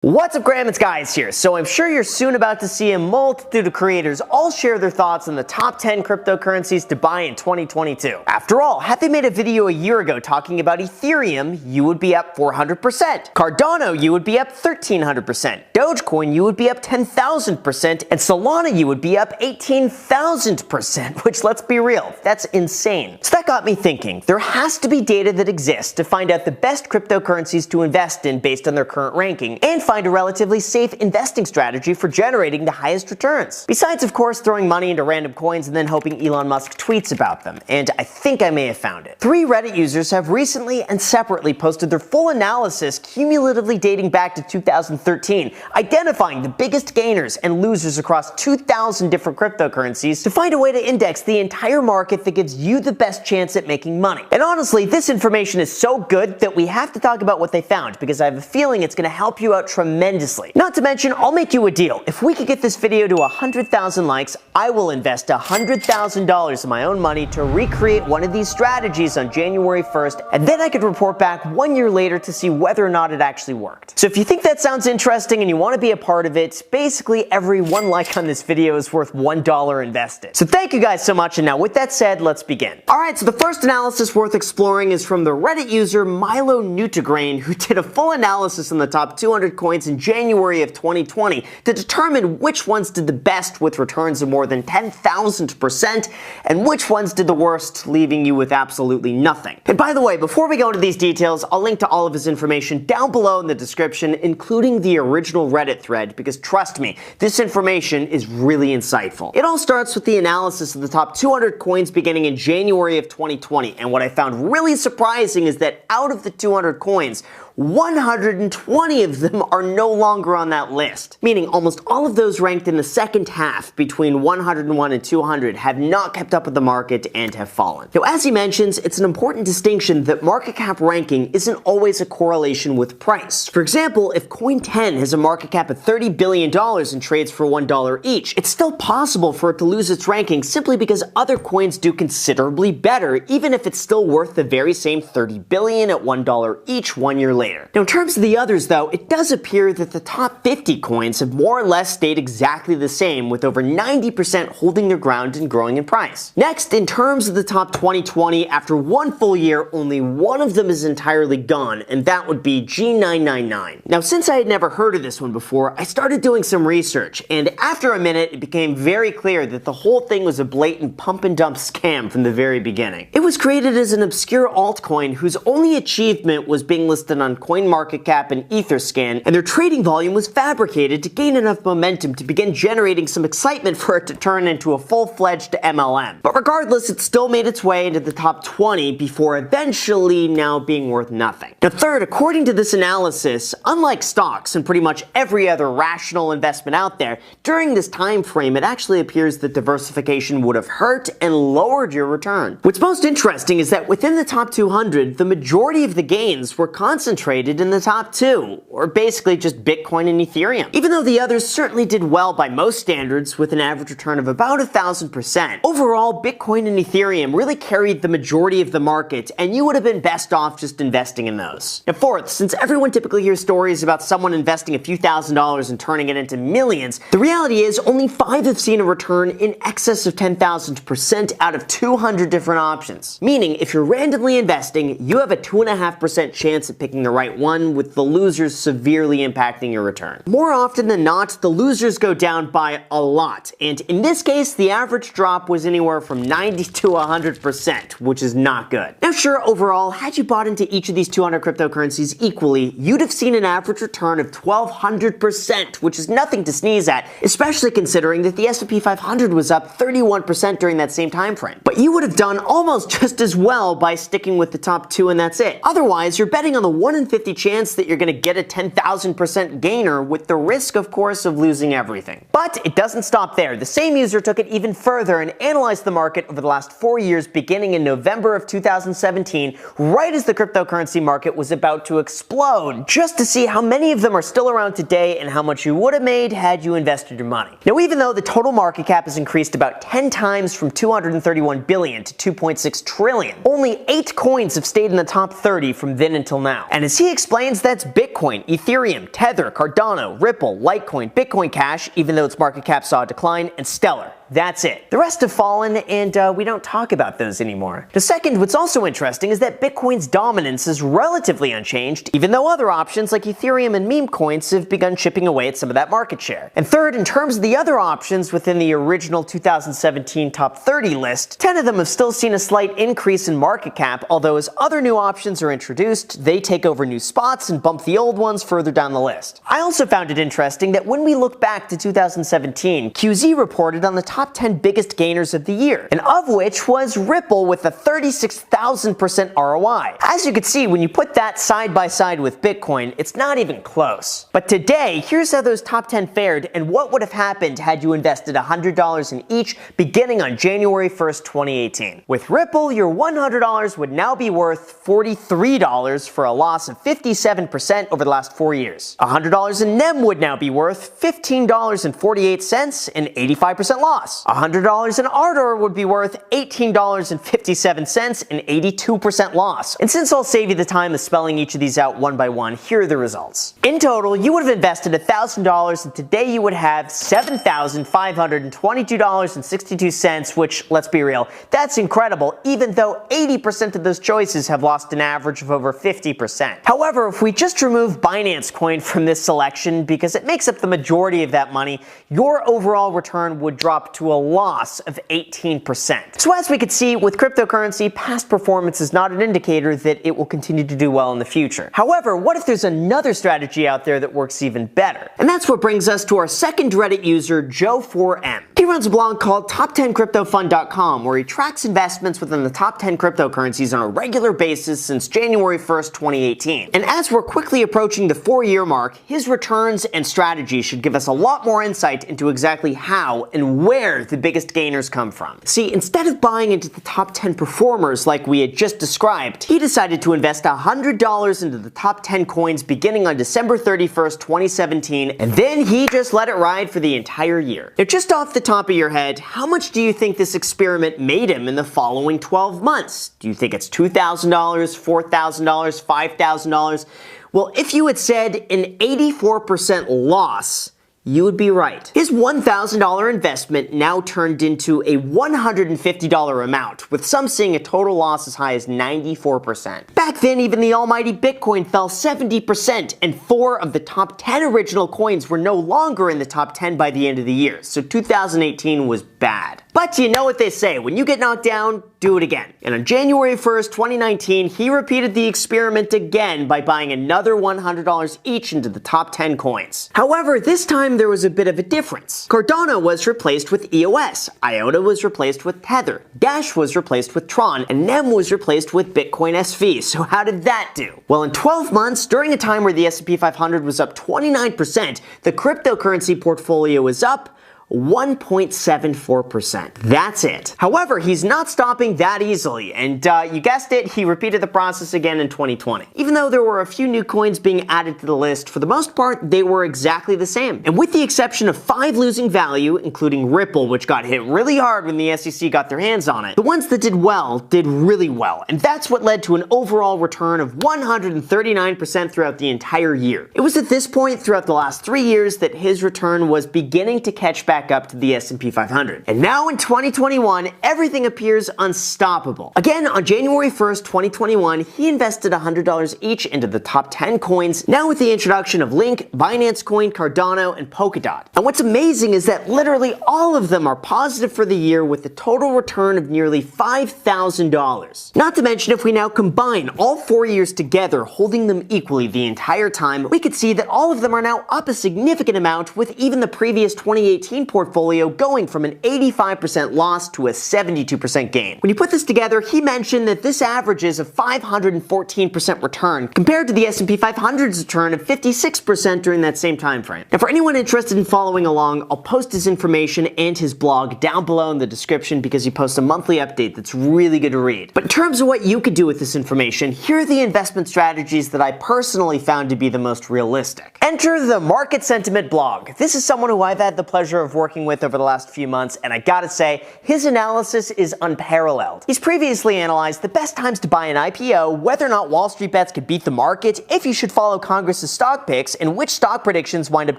What's up, Graham? It's Guys here. So I'm sure you're soon about to see a multitude of creators all share their thoughts on the top 10 cryptocurrencies to buy in 2022. After all, had they made a video a year ago talking about Ethereum, you would be up 400%. Cardano, you would be up 1300%. Dogecoin, you would be up 10,000%. And Solana, you would be up 18,000%, which, let's be real, that's insane. So that got me thinking, there has to be data that exists to find out the best cryptocurrencies to invest in based on their current ranking, and find a relatively safe investing strategy for generating the highest returns. Besides, of course, throwing money into random coins and then hoping Elon Musk tweets about them. And I think I may have found it. 3 Reddit users have recently and separately posted their full analysis cumulatively dating back to 2013, identifying the biggest gainers and losers across 2,000 different cryptocurrencies to find a way to index the entire market that gives you the best chance at making money. And honestly, this information is so good that we have to talk about what they found, because I have a feeling it's going to help you out tremendously. Not to mention, I'll make you a deal. If we could get this video to 100,000 likes, I will invest $100,000 of my own money to recreate one of these strategies on January 1st, and then I could report back 1 year later to see whether or not it actually worked. So if you think that sounds interesting and you want to be a part of it, basically every 1 like on this video is worth $1 invested. So thank you guys so much, and now with that said, let's begin. Alright, so the first analysis worth exploring is from the Reddit user Milo Nutagrain, who did a full analysis on the top 200 coins in January of 2020 to determine which ones did the best with returns of more than 10,000% and which ones did the worst, leaving you with absolutely nothing. And by the way, before we go into these details, I'll link to all of his information down below in the description, including the original Reddit thread, because trust me, this information is really insightful. It all starts with the analysis of the top 200 coins beginning in January of 2020, and what I found really surprising is that out of the 200 coins, 120 of them are no longer on that list, meaning almost all of those ranked in the second half between 101 and 200 have not kept up with the market and have fallen. Now, as he mentions, it's an important distinction that market cap ranking isn't always a correlation with price. For example, if Coin 10 has a market cap of $30 billion and trades for $1 each, it's still possible for it to lose its ranking simply because other coins do considerably better, even if it's still worth the very same $30 billion at $1 each 1 year later. Now, in terms of the others though, it does appear that the top 50 coins have more or less stayed exactly the same, with over 90% holding their ground and growing in price. Next, in terms of the top 2020, after 1 full year, only one of them is entirely gone, and that would be G999. Now, since I had never heard of this one before, I started doing some research, and after a minute, it became very clear that the whole thing was a blatant pump and dump scam from the very beginning. It was created as an obscure altcoin whose only achievement was being listed on CoinMarketCap and Etherscan, and their trading volume was fabricated to gain enough momentum to begin generating some excitement for it to turn into a full-fledged MLM. But regardless, it still made its way into the top 20 before eventually now being worth nothing. Now, third, according to this analysis, unlike stocks and pretty much every other rational investment out there, during this time frame it actually appears that diversification would have hurt and lowered your return. What's most interesting is that within the top 200, the majority of the gains were concentrated in the top 2, or basically just Bitcoin and Ethereum. Even though the others certainly did well by most standards with an average return of about 1,000%, overall Bitcoin and Ethereum really carried the majority of the market, and you would have been best off just investing in those. Now, fourth, since everyone typically hears stories about someone investing a few $1,000s and turning it into millions, the reality is only 5 have seen a return in excess of 10,000% out of 200 different options. Meaning, if you're randomly investing, you have a 2.5% chance at picking the right one, with the losers severely impacting your return. More often than not, the losers go down by a lot, and in this case, the average drop was anywhere from 90 to 100%, which is not good. Now sure, overall, had you bought into each of these 200 cryptocurrencies equally, you'd have seen an average return of 1,200%, which is nothing to sneeze at, especially considering that the S&P 500 was up 31% during that same time frame. But you would have done almost just as well by sticking with the top 2 and that's it. Otherwise, you're betting on the 1 in 50 chance that you're going to get a 10,000% gainer, with the risk, of course, of losing everything. But it doesn't stop there. The same user took it even further and analyzed the market over the last 4 years, beginning in November of 2017, right as the cryptocurrency market was about to explode, just to see how many of them are still around today and how much you would have made had you invested your money. Now, even though the total market cap has increased about 10 times from 231 billion to 2.6 trillion, only 8 coins have stayed in the top 30 from then until now. And as he explains, that's Bitcoin, Ethereum, Tether, Cardano, Ripple, Litecoin, Bitcoin Cash, even though its market cap saw a decline, and Stellar. That's it. The rest have fallen, and we don't talk about those anymore. The second, what's also interesting is that Bitcoin's dominance is relatively unchanged, even though other options like Ethereum and meme coins have begun chipping away at some of that market share. And third, in terms of the other options within the original 2017 top 30 list, 10 of them have still seen a slight increase in market cap, although as other new options are introduced, they take over new spots and bump the old ones further down the list. I also found it interesting that when we look back to 2017, QZ reported on the top 10 biggest gainers of the year, and of which was Ripple with a 36,000% ROI. As you can see, when you put that side by side with Bitcoin, it's not even close. But today, here's how those top 10 fared and what would have happened had you invested $100 in each beginning on January 1st, 2018. With Ripple, your $100 would now be worth $43 for a loss of 57% over the last 4 years. $100 in NEM would now be worth $15.48, an 85% loss. $100 in Ardor would be worth $18.57, an 82% loss. And since I'll save you the time of spelling each of these out one by one, here are the results. In total, you would have invested $1,000, and today you would have $7,522.62, which, let's be real, that's incredible, even though 80% of those choices have lost an average of over 50%. However, if we just remove Binance Coin from this selection, because it makes up the majority of that money, your overall return would drop to a loss of 18%. So as we could see, with cryptocurrency, past performance is not an indicator that it will continue to do well in the future. However, what if there's another strategy out there that works even better? And that's what brings us to our second Reddit user, Joe4M. He runs a blog called Top10CryptoFund.com, where he tracks investments within the top 10 cryptocurrencies on a regular basis since January 1st, 2018. And as we're quickly approaching the 4-year mark, his returns and strategies should give us a lot more insight into exactly how and where the biggest gainers come from. See, instead of buying into the top 10 performers like we had just described, he decided to invest $100 into the top 10 coins beginning on December 31st, 2017, and then he just let it ride for the entire year. Now, just off the top of your head, how much do you think this experiment made him in the following 12 months? Do you think it's $2,000, $4,000, $5,000? Well, if you had said an 84% loss, you would be right. His $1,000 investment now turned into a $150 amount, with some seeing a total loss as high as 94%. Back then, even the almighty Bitcoin fell 70%, and 4 of the top 10 original coins were no longer in the top 10 by the end of the year, so 2018 was bad. But you know what they say, when you get knocked down, do it again. And on January 1st, 2019, he repeated the experiment again by buying another $100 each into the top 10 coins. However, this time there was a bit of a difference. Cardano was replaced with EOS, IOTA was replaced with Tether, Dash was replaced with Tron, and NEM was replaced with Bitcoin SV. So how did that do? Well, in 12 months, during a time where the S&P 500 was up 29%, the cryptocurrency portfolio was up 1.74%. That's it. However, he's not stopping that easily, and you guessed it, he repeated the process again in 2020. Even though there were a few new coins being added to the list, for the most part, they were exactly the same. And with the exception of 5 losing value, including Ripple, which got hit really hard when the SEC got their hands on it, the ones that did well did really well, and that's what led to an overall return of 139% throughout the entire year. It was at this point throughout the last 3 years that his return was beginning to catch back up to the S&P 500. And now in 2021, everything appears unstoppable. Again, on January 1st, 2021, he invested $100 each into the top 10 coins, now with the introduction of Link, Binance Coin, Cardano, and Polkadot. And what's amazing is that literally all of them are positive for the year with a total return of nearly $5,000. Not to mention, if we now combine all 4 years together, holding them equally the entire time, we could see that all of them are now up a significant amount, with even the previous 2018 portfolio going from an 85% loss to a 72% gain. When you put this together, he mentioned that this averages a 514% return compared to the S&P 500's return of 56% during that same time frame. Now, for anyone interested in following along, I'll post his information and his blog down below in the description because he posts a monthly update that's really good to read. But in terms of what you could do with this information, here are the investment strategies that I personally found to be the most realistic. Enter the Market Sentiment blog. This is someone who I've had the pleasure of working with over the last few months, and I gotta say, his analysis is unparalleled. He's previously analyzed the best times to buy an IPO, whether or not Wall Street bets could beat the market, if you should follow Congress's stock picks, and which stock predictions wind up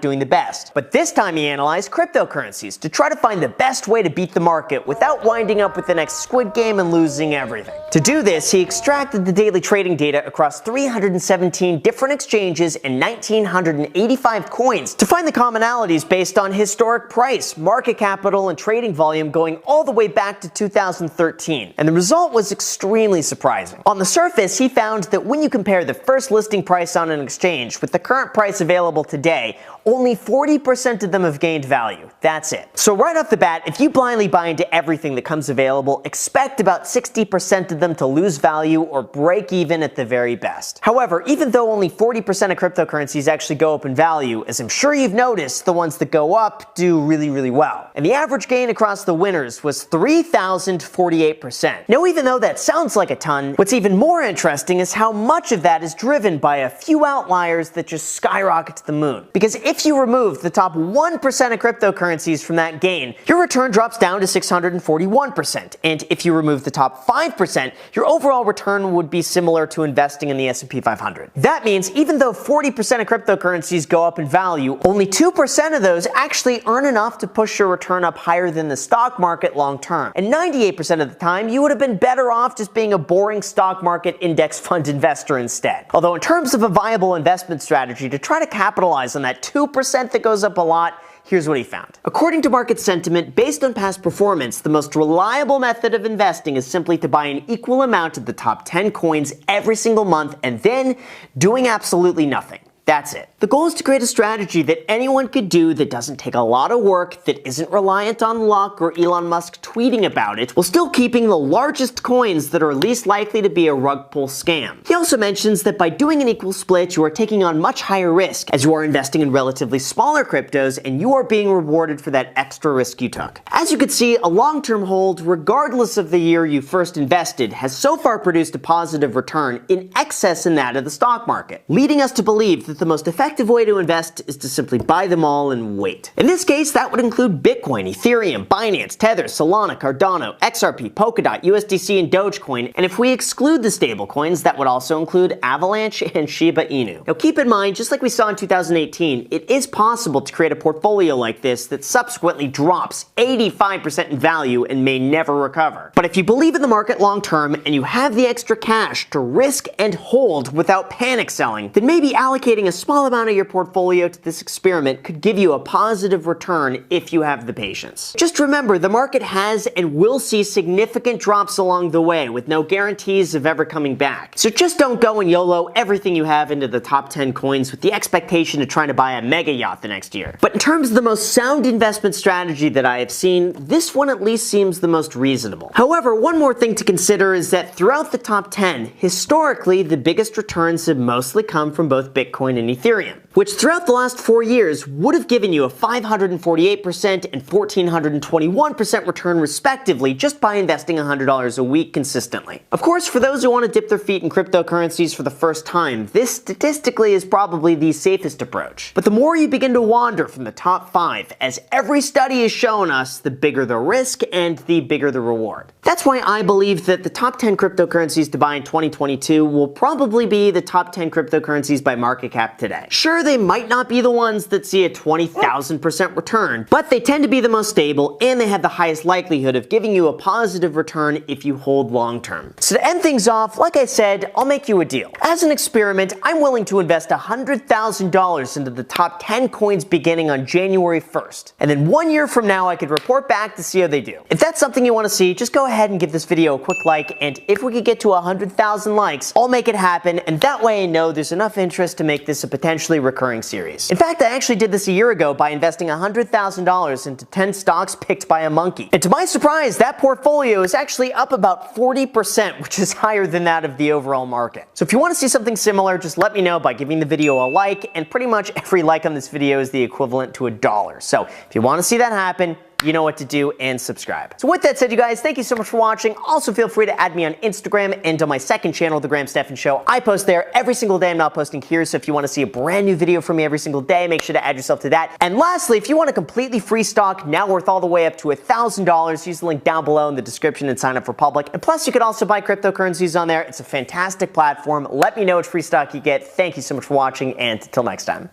doing the best. But this time he analyzed cryptocurrencies to try to find the best way to beat the market without winding up with the next Squid Game and losing everything. To do this, he extracted the daily trading data across 317 different exchanges and 1,985 coins to find the commonalities based on historic price, market capital, and trading volume going all the way back to 2013. And the result was extremely surprising. On the surface, he found that when you compare the first listing price on an exchange with the current price available today, only 40% of them have gained value. That's it. So right off the bat, if you blindly buy into everything that comes available, expect about 60% of them to lose value or break even at the very best. However, even though only 40% of cryptocurrencies actually go up in value, as I'm sure you've noticed, the ones that go up do really well. And the average gain across the winners was 3,048%. Now, even though that sounds like a ton, what's even more interesting is how much of that is driven by a few outliers that just skyrocket to the moon. Because if you remove the top 1% of cryptocurrencies from that gain, your return drops down to 641%. And if you remove the top 5%, your overall return would be similar to investing in the S&P 500. That means even though 40% of cryptocurrencies go up in value, only 2% of those actually earn enough to push your return up higher than the stock market long term. And 98% of the time, you would have been better off just being a boring stock market index fund investor instead. Although in terms of a viable investment strategy to try to capitalize on that 2% that goes up a lot, here's what he found. According to market sentiment, based on past performance, the most reliable method of investing is simply to buy an equal amount of the top 10 coins every single month and then doing absolutely nothing. That's it. The goal is to create a strategy that anyone could do that doesn't take a lot of work, that isn't reliant on luck or Elon Musk tweeting about it, while still keeping the largest coins that are least likely to be a rug pull scam. He also mentions that by doing an equal split, you are taking on much higher risk, as you are investing in relatively smaller cryptos and you are being rewarded for that extra risk you took. As you can see, a long-term hold, regardless of the year you first invested, has so far produced a positive return in excess in that of the stock market, leading us to believe that the most effective way to invest is to simply buy them all and wait. In this case, that would include Bitcoin, Ethereum, Binance, Tether, Solana, Cardano, XRP, Polkadot, USDC, and Dogecoin, and if we exclude the stablecoins, that would also include Avalanche and Shiba Inu. Now keep in mind, just like we saw in 2018, it is possible to create a portfolio like this that subsequently drops 85% in value and may never recover. But if you believe in the market long term and you have the extra cash to risk and hold without panic selling, then maybe allocating a small amount of your portfolio to this experiment could give you a positive return if you have the patience. Just remember, the market has and will see significant drops along the way with no guarantees of ever coming back. So just don't go and YOLO everything you have into the top 10 coins with the expectation of trying to buy a mega yacht the next year. But in terms of the most sound investment strategy that I have seen, this one at least seems the most reasonable. However, one more thing to consider is that throughout the top 10, historically, the biggest returns have mostly come from both Bitcoin and Ethereum, which throughout the last 4 years would have given you a 548% and 1,421% return respectively just by investing $100 a week consistently. Of course, for those who want to dip their feet in cryptocurrencies for the first time, this statistically is probably the safest approach. But the more you begin to wander from the top 5, as every study has shown us, the bigger the risk and the bigger the reward. That's why I believe that the top 10 cryptocurrencies to buy in 2022 will probably be the top 10 cryptocurrencies by market cap today. Sure, they might not be the ones that see a 20,000% return, but they tend to be the most stable and they have the highest likelihood of giving you a positive return if you hold long term. So to end things off, like I said, I'll make you a deal. As an experiment, I'm willing to invest $100,000 into the top 10 coins beginning on January 1st. And then 1 year from now, I could report back to see how they do. If that's something you want to see, just go ahead and give this video a quick like, and if we could get to 100,000 likes, I'll make it happen, and that way I know there's enough interest to make this a potentially recurring series. In fact, I actually did this a year ago by investing $100,000 into 10 stocks picked by a monkey. And to my surprise, that portfolio is actually up about 40%, which is higher than that of the overall market. So if you want to see something similar, just let me know by giving the video a like, and pretty much every like on this video is the equivalent to $1. So if you want to see that happen, you know what to do, and subscribe. So with that said, you guys, thank you so much for watching. Also feel free to add me on Instagram and on my second channel, The Graham Stephan Show. I post there every single day. I'm not posting here, so if you want to see a brand new video from me every single day, make sure to add yourself to that. And lastly, if you want a completely free stock, now worth all the way up to $1,000, use the link down below in the description and sign up for Public. And plus, you can also buy cryptocurrencies on there. It's a fantastic platform. Let me know which free stock you get. Thank you so much for watching, and until next time.